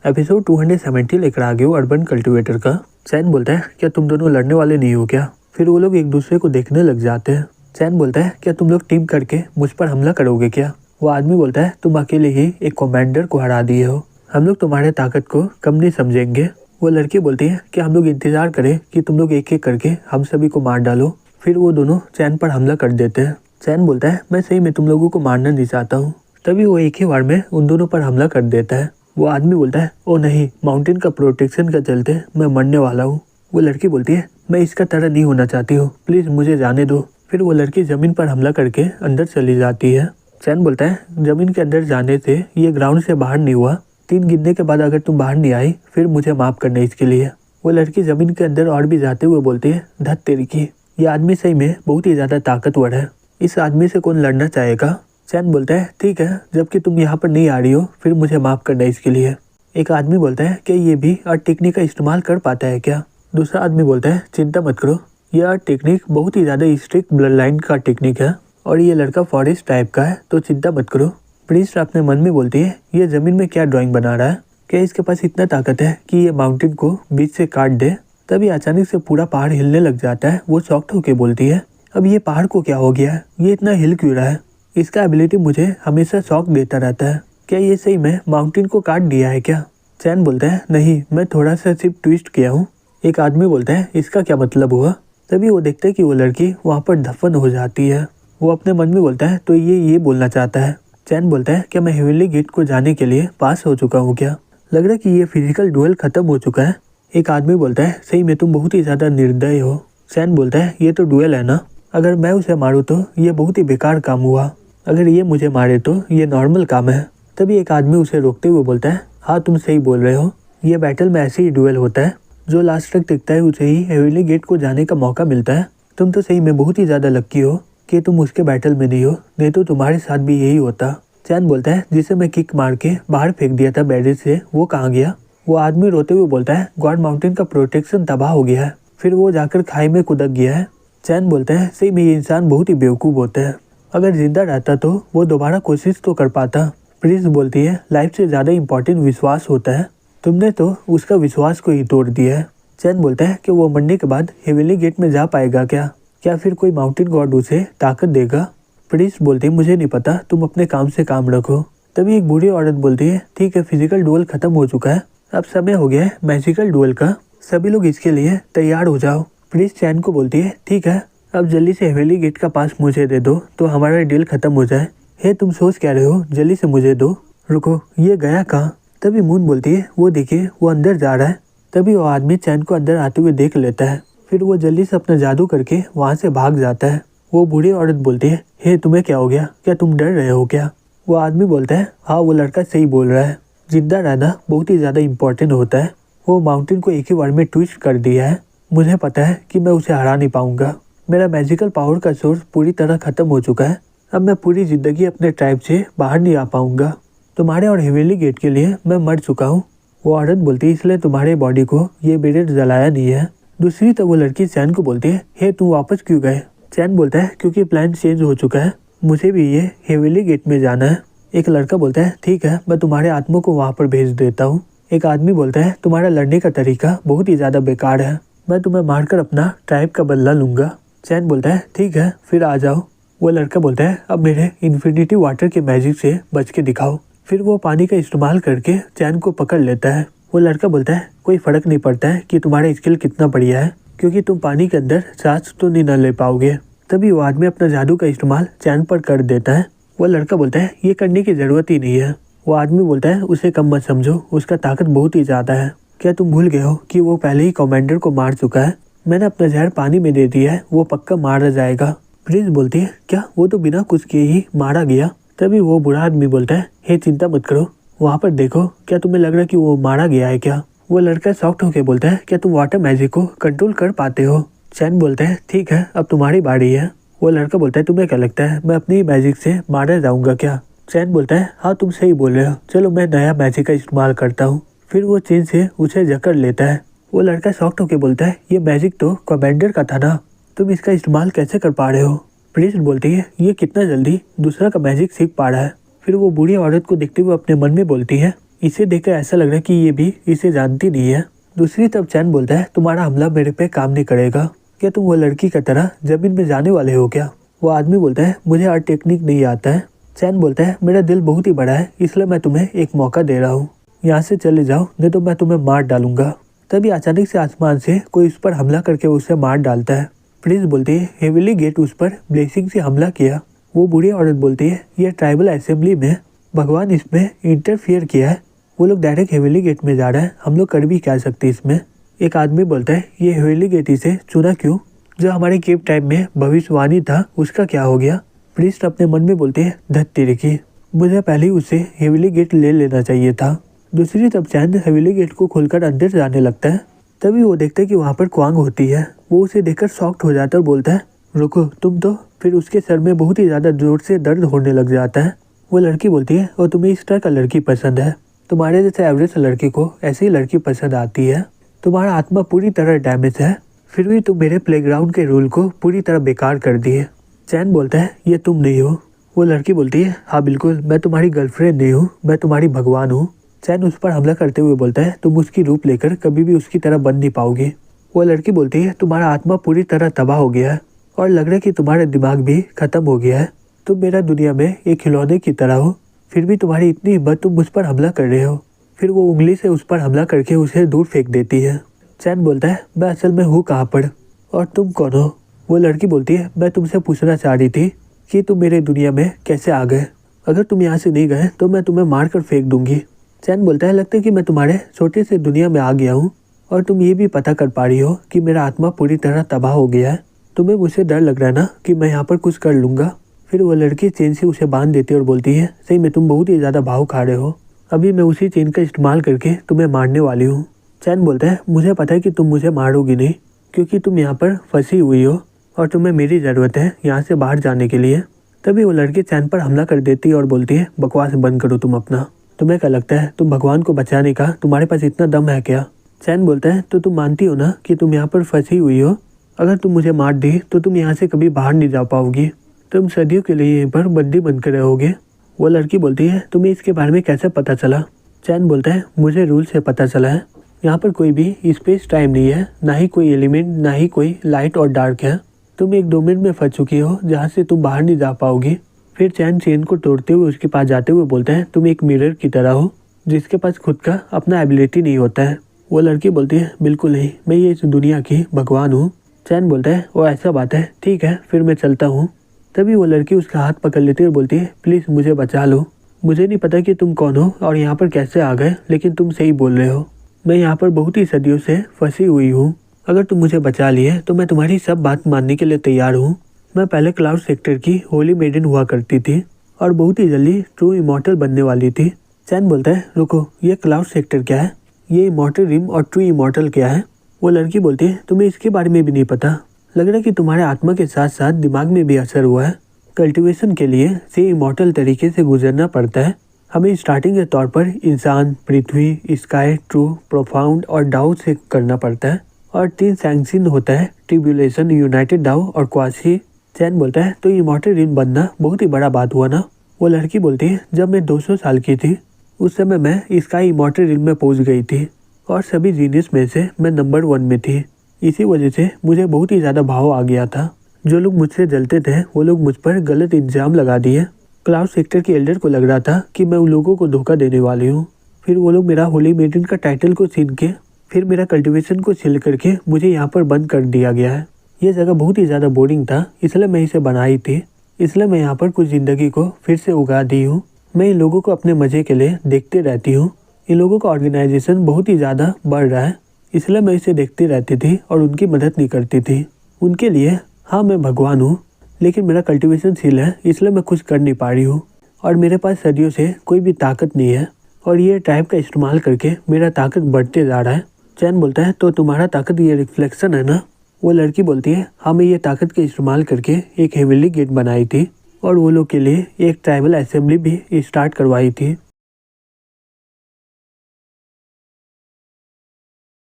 Episode 270 लेकर आ गए हो अर्बन कल्टीवेटर का। चैन बोलता है क्या तुम दोनों लड़ने वाले नहीं हो क्या? फिर वो लोग एक दूसरे को देखने लग जाते हैं। चैन बोलता है क्या तुम लोग टीम करके मुझ पर हमला करोगे क्या? वो आदमी बोलता है तुम अकेले ही एक कमांडर को हरा दिए हो, हम लोग तुम्हारे ताकत को कम नहीं समझेंगे। वो लड़की बोलती है कि हम लोग इंतजार करें कि तुम लोग एक एक करके हम सभी को मार डालो। फिर वो दोनों चैन पर हमला कर देते हैं। चैन बोलता है मैं सही में तुम लोगों को मारना नहीं चाहता हूँ। तभी वो एक ही बार में उन दोनों पर हमला कर देता है। वो आदमी बोलता है ओ नहीं, माउंटेन का प्रोटेक्शन का चलते मैं मरने वाला हूँ। वो लड़की बोलती है मैं इसका तरह नहीं होना चाहती हूँ, प्लीज मुझे जाने दो। फिर वो लड़की जमीन पर हमला करके अंदर चली जाती है। चैन बोलता है जमीन के अंदर जाने से ये ग्राउंड से बाहर नहीं हुआ, 3 गिनने के बाद अगर तुम बाहर नहीं आई फिर मुझे माफ करना इसके लिए। वो लड़की जमीन के अंदर और भी जाते हुए बोलती है धत तेरी की, ये आदमी सही में बहुत ही ज्यादा ताकतवर है, इस आदमी से कौन लड़ना चाहेगा। चैन बोलता है ठीक है, जबकि तुम यहाँ पर नहीं आ रही हो फिर मुझे माफ करना इसके लिए। एक आदमी बोलता है कि ये भी अर्थ टेक्निक का इस्तेमाल कर पाता है क्या? दूसरा आदमी बोलता है चिंता मत करो, यह अर्थ टेक्निक बहुत ही ज्यादा स्ट्रिक्ट ब्लड लाइन का टेक्निक है और ये लड़का फॉरेस्ट टाइप का है, तो चिंता मत करो। प्रिंस अपने मन में बोलती है ये जमीन में क्या ड्राइंग बना रहा है, क्या इसके पास इतना ताकत है कि ये माउंटेन को बीच से काट दे। तभी अचानक से पूरा पहाड़ हिलने लग जाता है। वो शॉक्ड होकर बोलती है अब ये पहाड़ को क्या हो गया है, ये इतना हिल क्यों रहा है? इसका एबिलिटी मुझे हमेशा शॉक देता रहता है, क्या ये सही में माउंटेन को काट दिया है क्या? चैन बोलता है नहीं, मैं थोड़ा सा सिर्फ ट्विस्ट किया हूँ। एक आदमी बोलता है इसका क्या मतलब हुआ? तभी वो देखते है कि वो लड़की वहाँ पर दफन हो जाती है। वो अपने मन में बोलता है तो ये बोलना चाहता है। चैन बोलता है क्या मैं हेवनली गेट को जाने के लिए पास हो चुका हूँ क्या? लग रहा है कि ये फिजिकल डुएल खत्म हो चुका है। एक आदमी बोलता है सही में तुम बहुत ही ज्यादा निर्दयी हो। चैन बोलता है ये तो डुएल है ना, अगर मैं उसे मारूं तो ये बहुत ही बेकार काम हुआ, अगर ये मुझे मारे तो ये नॉर्मल काम है। तभी एक आदमी उसे रोकते हुए बोलता है हाँ तुम सही बोल रहे हो, ये बैटल में ऐसे ही डुएल होता है, जो लास्ट तक टिकता है उसे ही हेवनली गेट को जाने का मौका मिलता है। तुम तो सही में बहुत ही ज्यादा लक्की हो कि तुम उसके बैटल में नहीं हो, नहीं तो तुम्हारे साथ भी यही होता। चैन बोलता है जिसे मैं किक मार के बाहर फेंक दिया था बैरिज से, वो कहाँ गया? वो आदमी रोते हुए बोलता है गॉड माउंटेन का प्रोटेक्शन तबाह हो गया है, फिर वो जाकर खाई में कुदक गया है। चैन बोलता है सही में ये इंसान बहुत ही बेवकूफ़ होता है, अगर जिंदा रहता तो वो दोबारा कोशिश तो कर पाता। प्रिंस बोलती है लाइफ से ज़्यादा इम्पोर्टेंट विश्वास होता है, तुमने तो उसका विश्वास को ही तोड़ दिया है। चैन बोलता है कि वो मरने के बाद हेवनली गेट में जा पाएगा क्या फिर कोई माउंटेन गॉड उसे ताकत देगा? प्रिंस बोलती है मुझे नहीं पता, तुम अपने काम से काम रखो। तभी एक बूढ़ी औरत बोलती है ठीक है, फिजिकल डुएल खत्म हो चुका है, अब समय हो गया है मैजिकल डुएल का, सभी लोग इसके लिए तैयार हो जाओ। प्रिंस चैन को बोलती है ठीक है, अब जल्दी से हेवनली गेट का पास मुझे दे दो तो हमारा डील खत्म हो जाए। हे तुम सोच क्या रहे हो, जल्दी से मुझे दो। रुको, ये गया कहाँ? तभी मून बोलती है वो देखिए वो अंदर जा रहा है। तभी वो आदमी चैन को अंदर आते हुए देख लेता है, फिर वो जल्दी से अपना जादू करके वहाँ से भाग जाता है। वो बूढ़ी औरत बोलती है हे तुम्हें क्या हो गया, क्या तुम डर रहे हो क्या? वो आदमी बोलता है हाँ वो लड़का सही बोल रहा है, जिंदा रहना बहुत ही ज़्यादा इम्पोर्टेंट होता है, वो माउंटेन को एक ही बार में ट्विस्ट कर दिया है, मुझे पता है कि मैं उसे हरा नहीं पाऊंगा, मेरा मैजिकल पावर का सोर्स पूरी तरह खत्म हो चुका है, अब मैं पूरी जिंदगी अपने ट्राइब से बाहर नहीं आ पाऊंगा, तुम्हारे और हेवनली गेट के लिए मैं मर चुका हूँ। वो औरत बोलती है इसलिए तुम्हारे बॉडी को ये बेरेट जलाया नहीं है। दूसरी तो वो लड़की चैन को बोलती है हे तुम वापस क्यों गए? चैन बोलता है क्योंकि प्लान चेंज हो चुका है, मुझे भी ये हेवनली गेट में जाना है। एक लड़का बोलता है ठीक है, मैं तुम्हारे आत्मा को वहाँ पर भेज देता हूँ। एक आदमी बोलता है तुम्हारा लड़ने का तरीका बहुत ही ज़्यादा बेकार है, मैं तुम्हें मारकर अपना ट्राइब का बदला लूंगा। चैन बोलता है ठीक है फिर आ जाओ। वो लड़का बोलता है अब मेरे इन्फिनिटी वाटर के मैजिक से बच के दिखाओ। फिर वो पानी का इस्तेमाल करके चैन को पकड़ लेता है। वो लड़का बोलता है कोई फर्क नहीं पड़ता है कि तुम्हारा स्किल कितना बढ़िया है, क्योंकि तुम पानी के अंदर सांस तो नहीं न ले पाओगे। तभी वो आदमी अपना जादू का इस्तेमाल चैन पर कर देता है। वो लड़का बोलता है ये करने की जरूरत ही नहीं है। वो आदमी बोलता है उसे कम मत समझो, उसका ताकत बहुत ही ज्यादा है, क्या तुम भूल गए हो कि वो पहले ही कमांडर को मार चुका है, मैंने अपना जहर पानी में दे दिया है, वो पक्का मारा जाएगा। प्रिंस बोलती है क्या वो तो बिना कुछ किए ही मारा गया? तभी वो बुरा आदमी बोलता है हे चिंता मत करो, वहाँ पर देखो, क्या तुम्हें लग रहा है कि वो मारा गया है क्या? वो लड़का शॉक्ड होकर बोलता है क्या तुम वाटर मैजिक को कंट्रोल कर पाते हो? चैन बोलता है ठीक है अब तुम्हारी बारी है। वो लड़का बोलता है तुम्हें क्या लगता है मैं अपनी मैजिक से मारा जाऊंगा क्या? चैन बोलता है हाँ तुम सही बोल रहे हो, चलो मैं नया मैजिक का इस्तेमाल करता हूँ। फिर वो चेन से उसे जकड़ लेता है। वो लड़का शॉक्ड होकर बोलता है ये मैजिक तो कमांडर का था ना, तुम इसका इस्तेमाल कैसे कर पा रहे हो? प्रिंस बोलती है ये कितना जल्दी दूसरा का मैजिक सीख पा रहा है। फिर वो बूढ़ी औरत को देखते हुए अपने मन में बोलती है इसे देखकर ऐसा लग रहा है कि ये भी इसे जानती नहीं है। दूसरी तरफ चैन बोलता है तुम्हारा हमला मेरे पे काम नहीं करेगा, क्या तुम वो लड़की की तरह जमीन में जाने वाले हो क्या? वो आदमी बोलता है मुझे आर्ट टेक्निक नहीं आता है। चैन बोलता है मेरा दिल बहुत ही बड़ा है, इसलिए मैं तुम्हें एक मौका दे रहा हूँ, यहाँ से चले जाओ नहीं तो मैं तुम्हें मार डालूंगा। तभी अचानक से आसमान से कोई उस पर हमला करके उसे मार डालता है। प्रिंस बोलती है हेविली गेट उस पर ब्लेसिंग से हमला किया। वो बूढ़ी औरत बोलती है ये ट्राइबल असेंबली में भगवान इसमें इंटरफियर किया है, वो लोग डायरेक्ट हेविली गेट में जा रहा है, हम लोग कर भी क्या सकते इसमें। एक आदमी बोलता है ये हेविली गेट इसे चुना क्यों, जो हमारे केप टाइम में भविष्यवाणी था उसका क्या हो गया। प्रिस्ट अपने मन में बोलते हैं धत तेरे की, मुझे पहले ही उसे हेविली गेट ले लेना चाहिए था। दूसरी तरफ चैन हेविली गेट को खोलकर अंदर जाने लगता है। तभी वो देखता है कि वहाँ पर क्वांग होती है। वो उसे देखकर शॉक्ड हो जाता है और बोलता है रुको तुम तो। फिर उसके सर में बहुत ही ज़्यादा जोर से दर्द होने लग जाता है। वो लड़की बोलती है और तुम्हें इस तरह का लड़की पसंद है, तुम्हारे जैसे एवरेज लड़की को ऐसी ही लड़की पसंद आती है, तुम्हारा आत्मा पूरी तरह डैमेज है, फिर भी तुम मेरे प्लेग्राउंड के रूल को पूरी तरह बेकार कर दिए। चैन बोलता है ये तुम नहीं हो। वो लड़की बोलती है हाँ बिल्कुल, मैं तुम्हारी गर्लफ्रेंड नहीं हूँ, मैं तुम्हारी भगवान हूँ। चैन उस पर हमला करते हुए बोलता है तुम उसकी रूप लेकर कभी भी उसकी तरह बन नहीं पाओगी। वो लड़की बोलती है तुम्हारा आत्मा पूरी तरह तबाह हो गया है और लग रहा है कि तुम्हारा दिमाग भी खत्म हो गया है, तुम मेरा दुनिया में एक खिलौने की तरह हो, फिर भी तुम्हारी इतनी हिम्मत, तुम मुझ पर हमला कर रहे हो। फिर वो उंगली से उस पर हमला करके उसे दूर फेंक देती है। चैन बोलता है मैं असल में हूँ कहाँ पर और तुम कौन हो। वो लड़की बोलती है मैं तुमसे पूछना चाह रही थी कि तुम मेरे दुनिया में कैसे आ गए, अगर तुम यहाँ से नहीं गए तो मैं तुम्हें मार कर फेंक दूंगी। चैन बोलता है लगता है कि मैं तुम्हारे छोटे से दुनिया में आ गया हूँ और तुम ये भी पता कर पा रही हो कि मेरा आत्मा पूरी तरह तबाह हो गया है, तुम्हें मुझसे डर लग रहा है ना कि मैं यहाँ पर कुछ कर लूँगा। फिर वो लड़की चेन से उसे बांध देती है और बोलती है सही में तुम बहुत ही ज़्यादा भाव खा रहे हो, अभी मैं उसी चेन का इस्तेमाल करके तुम्हें मारने वाली हूँ। चैन बोलता है मुझे पता है कि तुम मुझे मारोगी नहीं, क्योंकि तुम यहाँ पर फंसी हुई हो और तुम्हें मेरी ज़रूरत है यहाँ से बाहर जाने के लिए। तभी वो लड़की चैन पर हमला कर देती है और बोलती है बकवास बंद करो तुम अपना, तुम्हें क्या लगता है तुम भगवान को बचाने का तुम्हारे पास इतना दम है क्या। चैन बोलता है तो तुम मानती हो ना कि तुम यहाँ पर फंसी हुई हो, अगर तुम मुझे मार दी तो तुम यहाँ से कभी बाहर नहीं जा पाओगी, तुम सदियों के लिए यहीं पर बंदी बनकर रहोगे। वो लड़की बोलती है तुम्हें इसके बारे में कैसे पता चला। चैन बोलता है मुझे रूल से पता चला है, यहाँ पर कोई भी स्पेस टाइम नहीं है, ना ही कोई एलिमेंट, ना ही कोई लाइट और डार्क है, तुम एक डोमेन में फंस चुकी हो जहाँ से तुम बाहर नहीं जा पाओगी। फिर चैन चेन को तोड़ते हुए उसके पास जाते हुए बोलता है तुम एक मिरर की तरह हो जिसके पास खुद का अपना एबिलिटी नहीं होता है। वो लड़की बोलती है बिल्कुल नहीं, मैं ये इस दुनिया की भगवान हूँ। चैन बोलता है वो ऐसा बात है, ठीक है फिर मैं चलता हूँ। तभी वो लड़की उसका हाथ पकड़ लेती है और बोलती है प्लीज़ मुझे बचा लो, मुझे नहीं पता कि तुम कौन हो और यहाँ पर कैसे आ गए, लेकिन तुम सही बोल रहे हो, मैं यहाँ पर बहुत ही सदियों से फंसी हुई हूँ, अगर तुम मुझे बचा लिए तो मैं तुम्हारी सब बात मानने के लिए तैयार हूँ। मैं पहले क्लाउड सेक्टर की होली मेडन हुआ करती थी और बहुत ही जल्दी ट्रू इमॉर्टल बनने वाली थी। चैन बोलता है रुको, ये क्लाउड सेक्टर क्या है, ये इमॉर्टल रिम और ट्रू इमॉर्टल क्या है। वो लड़की बोलती है तुम्हें इसके बारे में भी नहीं पता, लग रहा है कि तुम्हारे आत्मा के साथ साथ दिमाग में भी असर हुआ है। कल्टीवेशन के लिए से इमॉर्टल तरीके से गुजरना पड़ता है, हमें स्टार्टिंग के तौर पर इंसान, पृथ्वी, स्काई, ट्रू, प्रोफाउंड और डाउ से करना पड़ता है और 3 सैंक्शन होता है, ट्रिब्यूलेशन, यूनाइटेड डाउ और क्वासी। चैन बोलता है तो इमॉर्टल रिम बनना बहुत ही बड़ा बात हुआ ना। वो लड़की बोलती है जब मैं 200 साल की थी उस समय मैं स्काई इमॉर्टल रिम में पहुंच गई थी और सभी जीनियस में से मैं नंबर 1 में थी, इसी वजह से मुझे बहुत ही ज़्यादा भाव आ गया था। जो लोग मुझसे जलते थे वो लोग मुझ पर गलत इल्ज़ाम लगा दिए। क्लाउड सेक्टर के एल्डर को लग रहा था कि मैं उन लोगों को धोखा देने वाली हूँ, फिर वो लोग मेरा होली मेडन का टाइटल को छीन के फिर मेरा कल्टीवेशन को छिल करके मुझे यहाँ पर बंद कर दिया गया है। ये जगह बहुत ही ज़्यादा बोरिंग था, इसलिए मैं इसे बनाई थी, इसलिए मैं यहाँ पर कुछ ज़िंदगी को फिर से उगा दी हूँ। मैं इन लोगों को अपने मज़े के लिए देखते रहती हूँ, इन लोगों का ऑर्गेनाइजेशन बहुत ही ज़्यादा बढ़ रहा है, इसलिए मैं इसे देखती रहती थी और उनकी मदद नहीं करती थी। उनके लिए हाँ मैं भगवान हूँ, लेकिन मेरा कल्टीवेशन सील है, इसलिए मैं कुछ कर नहीं पा रही हूँ और मेरे पास सदियों से कोई भी ताकत नहीं है और ये ट्राइब का इस्तेमाल करके मेरा ताकत बढ़ते जा रहा है। चैन बोलता है तो तुम्हारा ताकत ये रिफ्लेक्शन है ना। वो लड़की बोलती है हाँ मैं ये ताकत का इस्तेमाल करके एक हेविली गेट बनाई थी और वो लोग के लिए एक ट्राइबल असेंबली भी स्टार्ट करवाई थी।